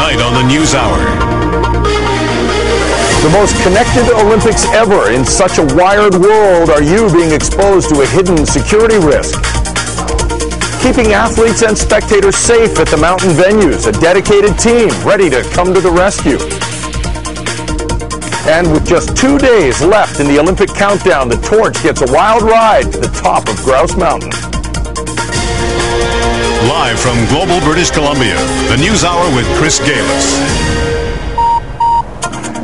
Tonight on the NewsHour. The most connected Olympics ever. In such a wired world, are you being exposed to a hidden security risk? Keeping athletes and spectators safe at the mountain venues. A dedicated team ready to come to the rescue. And with just 2 days left in the Olympic countdown, the torch gets a wild ride to the top of Grouse Mountain. Live from Global British Columbia, the NewsHour with Chris Galis.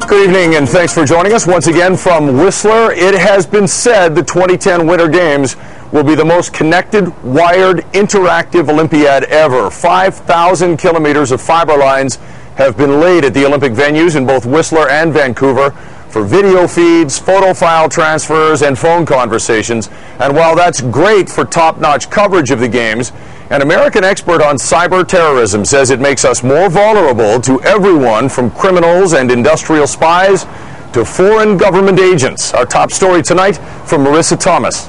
Good evening and thanks for joining us once again from Whistler. It has been said the 2010 Winter Games will be the most connected, wired, interactive Olympiad ever. 5,000 kilometers of fiber lines have been laid at the Olympic venues in both Whistler and Vancouver for video feeds, photo file transfers, and phone conversations. And while that's great for top-notch coverage of the Games, an American expert on cyber terrorism says it makes us more vulnerable to everyone from criminals and industrial spies to foreign government agents. Our top story tonight from Marissa Thomas.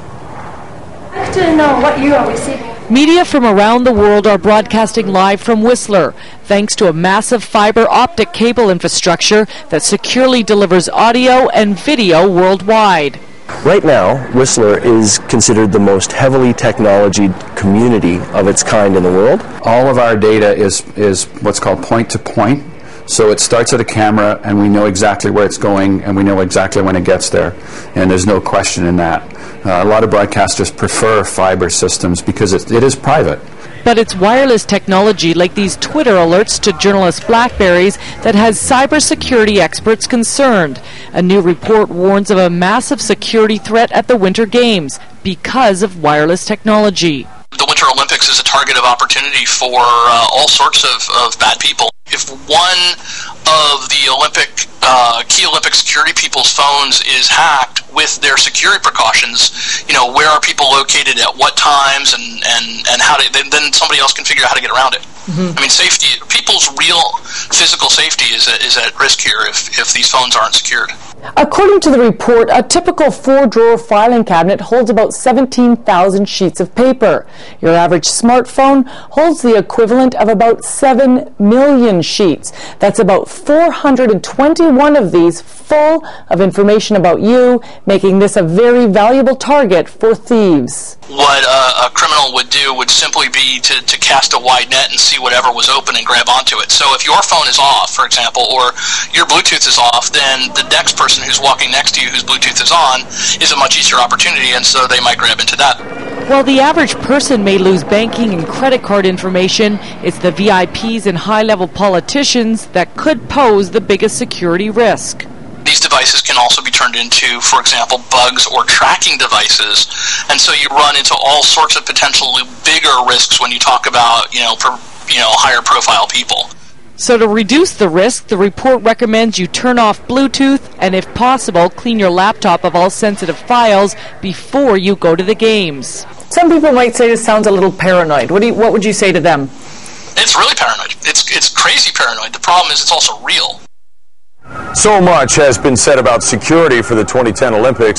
I'd like to know what you are receiving. Media from around the world are broadcasting live from Whistler, thanks to a massive fiber optic cable infrastructure that securely delivers audio and video worldwide. Right now, Whistler is considered the most heavily technology community of its kind in the world. All of our data is what's called point-to-point. So it starts at a camera, and we know exactly where it's going, and we know exactly when it gets there. And there's no question in that. A lot of broadcasters prefer fiber systems because it is private. But it's wireless technology like these Twitter alerts to journalist Blackberries that has cybersecurity experts concerned. A new report warns of a massive security threat at the Winter Games because of wireless technology. The Winter Olympics is a target of opportunity for all sorts of bad people. If one of the key Olympic security people's phones is hacked with their security precautions, where are people located at what times and how to, then somebody else can figure out how to get around it. I mean, safety, people's real physical safety is at risk here if these phones aren't secured. According to the report, a typical 4-drawer filing cabinet holds about 17,000 sheets of paper. Your average smartphone holds the equivalent of about 7 million sheets. That's about 421 of these full of information about you, making this a very valuable target for thieves. What a criminal would do would simply be to cast a wide net and see whatever was open and grab onto it. So if your phone is off, for example, or your Bluetooth is off, then the next person who's walking next to you whose Bluetooth is on is a much easier opportunity, and so they might grab into that. While the average person may lose banking and credit card information, it's the VIPs and high-level politicians that could pose the biggest security risk. These devices can also be turned into, for example, bugs or tracking devices, and so you run into all sorts of potentially bigger risks when you talk about, higher profile people. So to reduce the risk, the report recommends you turn off Bluetooth and, if possible, clean your laptop of all sensitive files before you go to the Games. Some people might say this sounds a little paranoid. What would you say to them? It's really paranoid. It's crazy paranoid. The problem is it's also real. So much has been said about security for the 2010 Olympics.